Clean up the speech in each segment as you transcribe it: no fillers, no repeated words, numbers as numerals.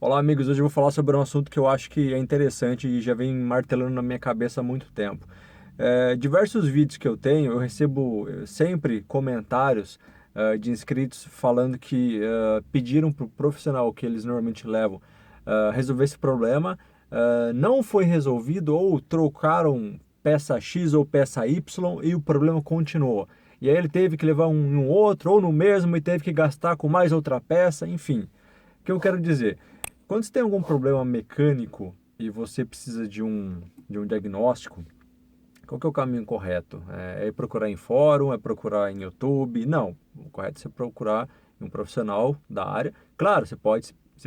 Olá, amigos. Hoje eu vou falar sobre um assunto que eu acho que é interessante e já vem martelando na minha cabeça há muito tempo. Diversos vídeos que eu tenho, eu recebo sempre comentários de inscritos falando que pediram para o profissional que eles normalmente levam resolver esse problema, não foi resolvido ou trocaram peça X ou peça Y e o problema continuou. E aí ele teve que levar um outro ou no mesmo e teve que gastar com mais outra peça, enfim. O que eu quero dizer? Quando você tem algum problema mecânico e você precisa de um diagnóstico, qual que é o caminho correto? É procurar em fórum? É procurar em YouTube? Não, o correto é você procurar um profissional da área. Claro, você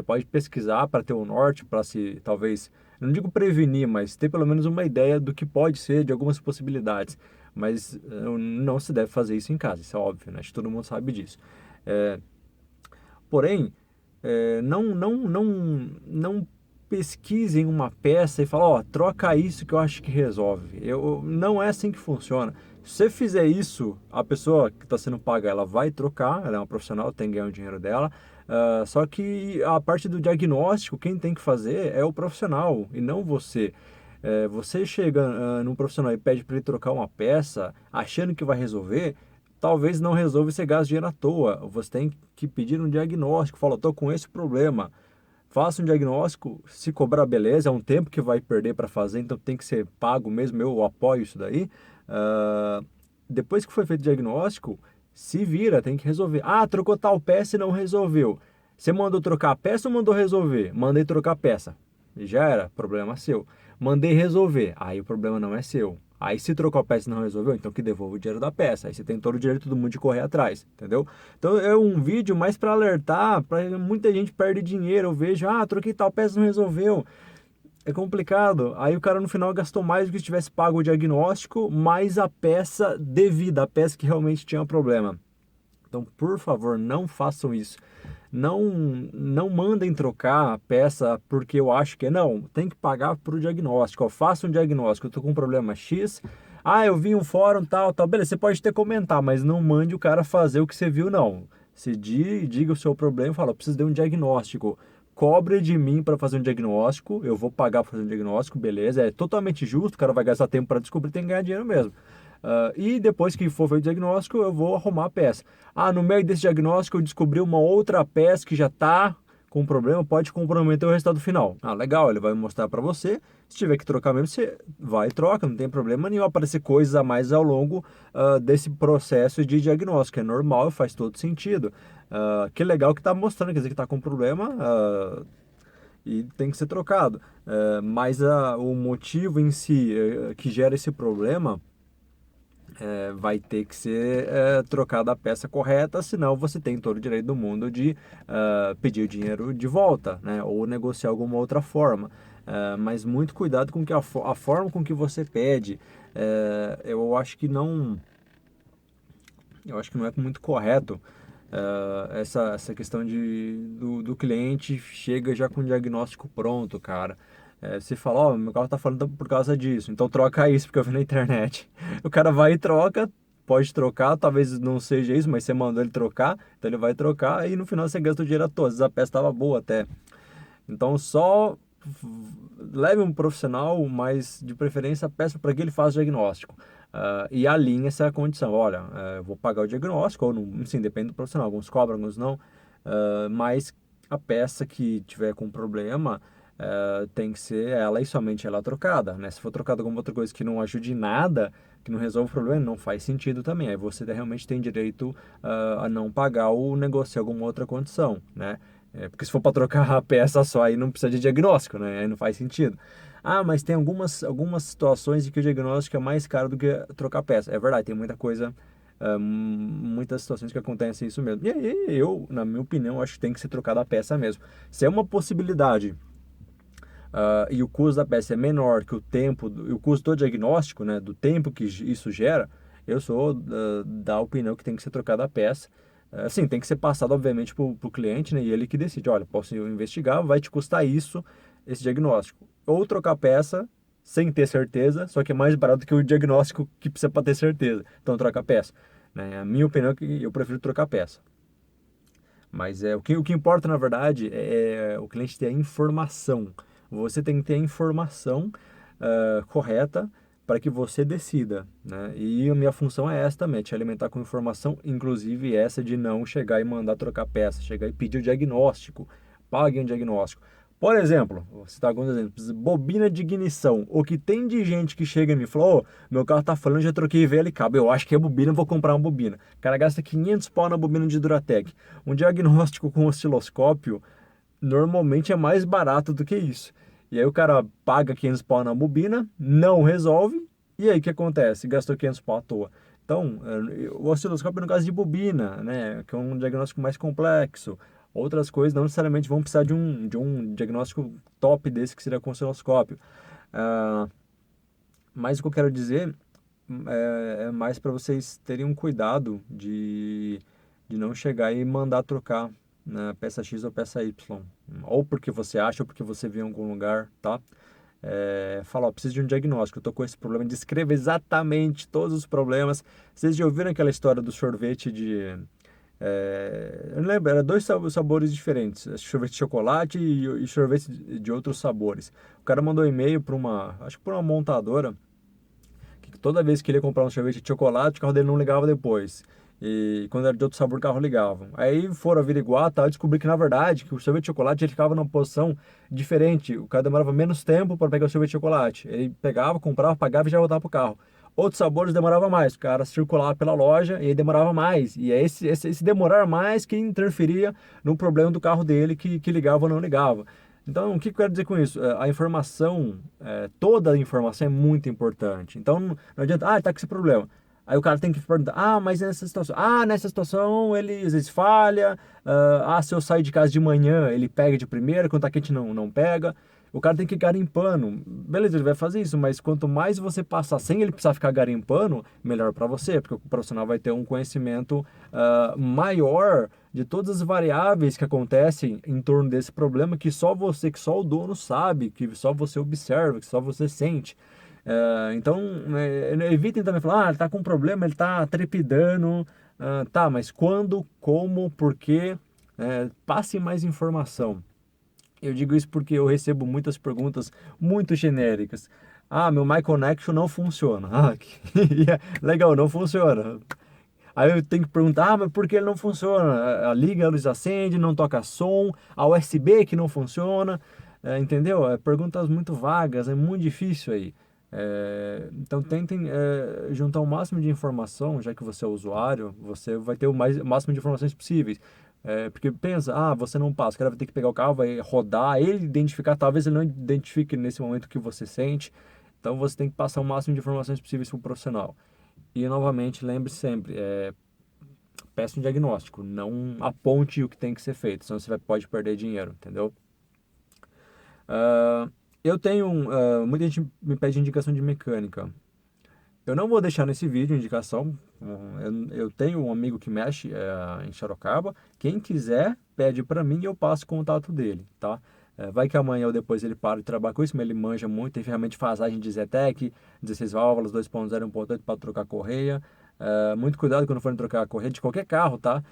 pode pesquisar para ter o norte, para se talvez, não digo prevenir, mas ter pelo menos uma ideia do que pode ser, de algumas possibilidades. Mas não se deve fazer isso em casa, isso é óbvio, né? Acho que todo mundo sabe disso. É, Porém, não pesquisem uma peça e falem, ó, troca isso que eu acho que resolve. Não é assim que funciona. Se você fizer isso, a pessoa que está sendo paga, ela vai trocar, ela é uma profissional, tem que ganhar o dinheiro dela. Só que a parte do diagnóstico, quem tem que fazer é o profissional e não você. Você chega num profissional e pede para ele trocar uma peça, achando que vai resolver, talvez não resolva e você gaste dinheiro à toa. Você tem que pedir um diagnóstico, fala, estou com esse problema. Faça um diagnóstico, se cobrar, beleza, é um tempo que vai perder para fazer, então tem que ser pago mesmo, eu apoio isso daí. Ah, Depois que foi feito o diagnóstico, se vira, tem que resolver. Ah, trocou tal peça e não resolveu. Você mandou trocar a peça ou mandou resolver? Mandei trocar a peça. Já era, problema seu. Mandei resolver, aí o problema não é seu. Aí se trocou a peça e não resolveu, então que devolva o dinheiro da peça. Aí você tem todo o direito do mundo de correr atrás, entendeu? Então é um vídeo mais para alertar, para muita gente perde dinheiro. Eu vejo, troquei tal peça e não resolveu. É complicado. Aí o cara no final gastou mais do que se tivesse pago o diagnóstico, mais a peça devida, a peça que realmente tinha problema. Então, por favor, não façam isso. Não, não mandem trocar a peça porque eu acho que é. Não, tem que pagar para o diagnóstico. Ó, faça um diagnóstico. Eu tô com um problema X. Eu vi um fórum, tal, tal. Beleza, você pode até comentar, mas não mande o cara fazer o que você viu, não. Se diga o seu problema e fala, eu preciso de um diagnóstico. Cobre de mim para fazer um diagnóstico. Eu vou pagar para fazer um diagnóstico, beleza. É totalmente justo, o cara vai gastar tempo para descobrir, tem que ganhar dinheiro mesmo. E depois que for feito o diagnóstico, eu vou arrumar a peça. No meio desse diagnóstico, eu descobri uma outra peça que já está com problema, pode comprometer o resultado final. Legal, ele vai mostrar para você. Se tiver que trocar mesmo, você vai e troca, não tem problema nenhum. Aparecer coisas a mais ao longo desse processo de diagnóstico. É normal, faz todo sentido. Que legal que está mostrando, quer dizer que está com problema. E tem que ser trocado. Mas o motivo em si que gera esse problema vai ter que ser trocada a peça correta, senão você tem todo o direito do mundo de pedir o dinheiro de volta, né? Ou negociar alguma outra forma. Mas muito cuidado com que a forma com que você pede. Eu acho que não é muito correto essa questão do cliente chega já com o diagnóstico pronto, cara. Você fala, ó, meu carro tá falando por causa disso, então troca isso, porque eu vi na internet. O cara vai e troca, pode trocar, talvez não seja isso, mas você mandou ele trocar, então ele vai trocar e no final você gasta o dinheiro a todos. Às vezes a peça estava boa até. Então só leve um profissional, mas de preferência peça para que ele faça o diagnóstico. E alinhe essa condição. Olha, eu vou pagar o diagnóstico, ou não, sim, depende do profissional. Alguns cobram, alguns não. Mas a peça que tiver com problema tem que ser ela e somente ela trocada, né? Se for trocada com outra coisa que não ajude em nada, que não resolve o problema, não faz sentido também. Aí você realmente tem direito a não pagar ou negociar alguma outra condição, né? Porque se for para trocar a peça só, aí não precisa de diagnóstico, né? Aí não faz sentido. Mas tem algumas situações em que o diagnóstico é mais caro do que trocar peça. É verdade, tem muita coisa, muitas situações que acontecem isso mesmo. E aí eu, na minha opinião, acho que tem que ser trocada a peça mesmo. Se é uma possibilidade e o custo da peça é menor que o tempo, o custo do diagnóstico, né, do tempo que isso gera, eu sou da opinião que tem que ser trocada a peça. Assim, tem que ser passado, obviamente, para o cliente, né, e ele que decide, olha, posso investigar, vai te custar isso, esse diagnóstico. Ou trocar a peça sem ter certeza, só que é mais barato que o diagnóstico que precisa para ter certeza. Então, troca a peça. Né? A minha opinião é que eu prefiro trocar a peça. Mas o que importa, na verdade, é o cliente ter a informação. Você tem que ter a informação correta para que você decida, né? E a minha função é essa também, te alimentar com informação, inclusive essa de não chegar e mandar trocar peça, chegar e pedir o diagnóstico, pague um diagnóstico. Por exemplo, vou citar alguns exemplos, bobina de ignição. O que tem de gente que chega e me fala, ô, meu carro tá falando, já troquei velho e cabo, eu acho que é bobina, vou comprar uma bobina. O cara gasta 500 pau na bobina de Duratec. Um diagnóstico com osciloscópio normalmente é mais barato do que isso. E aí o cara paga 500 pau na bobina, não resolve, e aí o que acontece? Gastou 500 pau à toa. Então, o osciloscópio no caso de bobina, né, que é um diagnóstico mais complexo. Outras coisas não necessariamente vão precisar de um diagnóstico top desse que seria com osciloscópio. Ah, mas o que eu quero dizer é mais para vocês terem um cuidado de não chegar e mandar trocar, né, peça X ou peça Y. Ou porque você acha, ou porque você viu em algum lugar, tá? Fala, ó, preciso de um diagnóstico, eu tô com esse problema, descreva exatamente todos os problemas. Vocês já ouviram aquela história do sorvete de... eu não lembro, era dois sabores diferentes, acho que sorvete de chocolate e sorvete de outros sabores. O cara mandou um e-mail para acho que para uma montadora, que toda vez que ele ia comprar um sorvete de chocolate, o carro dele não ligava depois. E quando era de outro sabor, o carro ligava. Aí foram averiguar, tá, e descobri que na verdade que o sorvete de chocolate ele ficava numa posição diferente. O cara demorava menos tempo para pegar o sorvete de chocolate. Ele pegava, comprava, pagava e já voltava pro carro. Outros sabores demorava mais, o cara circulava pela loja e aí demorava mais. E é esse demorar mais que interferia no problema do carro dele, que ligava ou não ligava. Então, o que eu quero dizer com isso? A informação, toda a informação é muito importante. Então, não adianta, tá com esse problema. Aí o cara tem que perguntar, mas nessa situação, nessa situação ele às vezes falha, se eu sair de casa de manhã, ele pega de primeira, quando tá quente não pega. O cara tem que ir garimpando. Beleza, ele vai fazer isso, mas quanto mais você passar sem ele precisar ficar garimpando, melhor para você, porque o profissional vai ter um conhecimento maior de todas as variáveis que acontecem em torno desse problema que só você, que só o dono sabe, que só você observa, que só você sente. Então, evitem também falar, ele tá com um problema, ele tá trepidando. Tá, mas quando, como, por quê? Passe mais informação. Eu digo isso porque eu recebo muitas perguntas muito genéricas. Meu My Connection não funciona. Legal, não funciona. Aí eu tenho que perguntar, mas por que ele não funciona? A liga, a luz acende, não toca som, a USB que não funciona, entendeu? Perguntas muito vagas, é muito difícil aí. Então tentem juntar o máximo de informação, já que você é usuário, você vai ter o máximo de informações possíveis. Porque pensa, você não passa, o cara vai ter que pegar o carro, vai rodar, ele identificar, talvez ele não identifique nesse momento o que você sente. Então você tem que passar o máximo de informações possíveis para o profissional. E novamente, lembre sempre, peça um diagnóstico, não aponte o que tem que ser feito, senão você pode perder dinheiro, entendeu? Eu tenho, muita gente me pede indicação de mecânica. Eu não vou deixar nesse vídeo indicação. Eu tenho um amigo que mexe em Sorocaba. Quem quiser, pede para mim e eu passo o contato dele, tá? Vai que amanhã ou depois ele para de trabalhar com isso, mas ele manja muito. Tem ferramenta de fasagem de Zetec, 16 válvulas, 2.0, 1.8 para trocar correia. Muito cuidado quando for trocar a correia de qualquer carro, tá?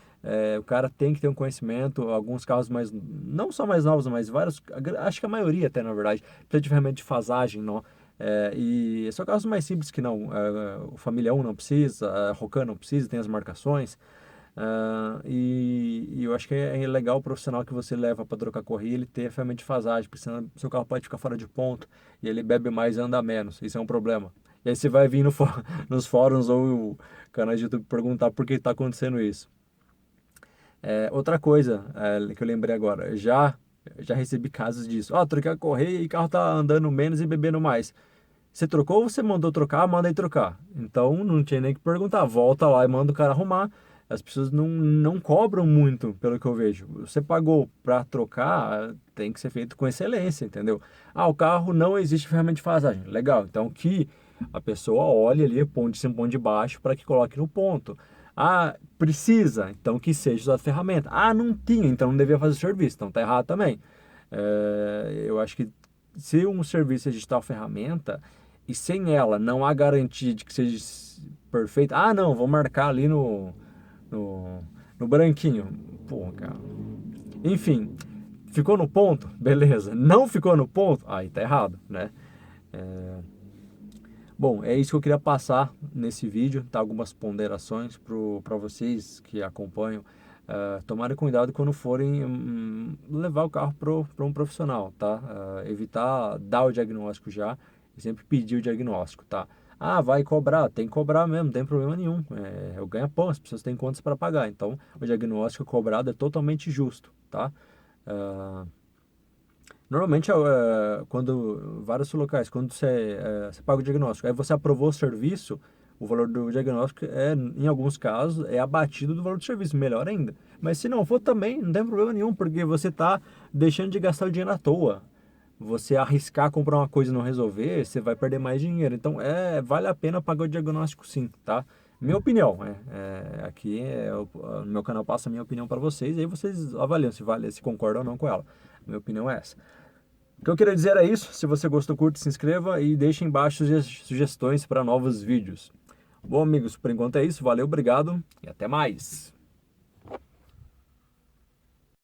O cara tem que ter um conhecimento. Alguns carros mais, não só mais novos, mas vários, acho que a maioria até, na verdade, precisa de ferramenta de fasagem, não? E são carros mais simples que não. O Família 1 não precisa, a Rocan não precisa, tem as marcações. E eu acho que é legal o profissional que você leva para trocar correia ele ter a ferramenta de fasagem, porque senão seu carro pode ficar fora de ponto e ele bebe mais e anda menos. Isso é um problema. E aí você vai vir nos fóruns ou canais de YouTube perguntar por que está acontecendo isso. Outra coisa que eu lembrei agora, já recebi casos disso. Troquei a correia e o carro tá andando menos e bebendo mais. Você trocou ou você mandou trocar? Manda aí trocar. Então não tinha nem que perguntar. Volta lá e manda o cara arrumar. As pessoas não cobram muito, pelo que eu vejo. Você pagou para trocar, tem que ser feito com excelência, entendeu? O carro não existe ferramenta de fasagem. Legal. Então que a pessoa olhe ali, ponto de cima, ponto de baixo, para que coloque no ponto. Precisa, então que seja usada a ferramenta. Não tinha, então não devia fazer o serviço. Então tá errado também. Eu acho que se um serviço existe tal ferramenta e sem ela não há garantia de que seja perfeito, não, vou marcar ali no no branquinho. Pô, cara. Enfim, ficou no ponto? Beleza. Não ficou no ponto? Aí tá errado, né? É... Bom, é isso que eu queria passar nesse vídeo, tá? Algumas ponderações para vocês que acompanham. Tomarem cuidado quando forem levar o carro para um profissional, tá? Evitar dar o diagnóstico já e sempre pedir o diagnóstico, tá? Ah, vai cobrar, tem que cobrar mesmo, não tem problema nenhum. É o ganha-pão, as pessoas têm contas para pagar, então o diagnóstico cobrado é totalmente justo, tá? Ah, Normalmente, quando vários locais, quando você paga o diagnóstico, aí você aprovou o serviço, o valor do diagnóstico em alguns casos, é abatido do valor do serviço, melhor ainda. Mas se não for também, não tem problema nenhum, porque você está deixando de gastar o dinheiro à toa. Você arriscar comprar uma coisa e não resolver, você vai perder mais dinheiro. Então, vale a pena pagar o diagnóstico sim, tá? Minha opinião, aqui no meu canal passa a minha opinião para vocês, e aí vocês avaliam se concordam ou não com ela. Minha opinião é essa. O que eu queria dizer é isso. Se você gostou, curte, se inscreva e deixe embaixo sugestões para novos vídeos. Bom, amigos, por enquanto é isso. Valeu, obrigado e até mais.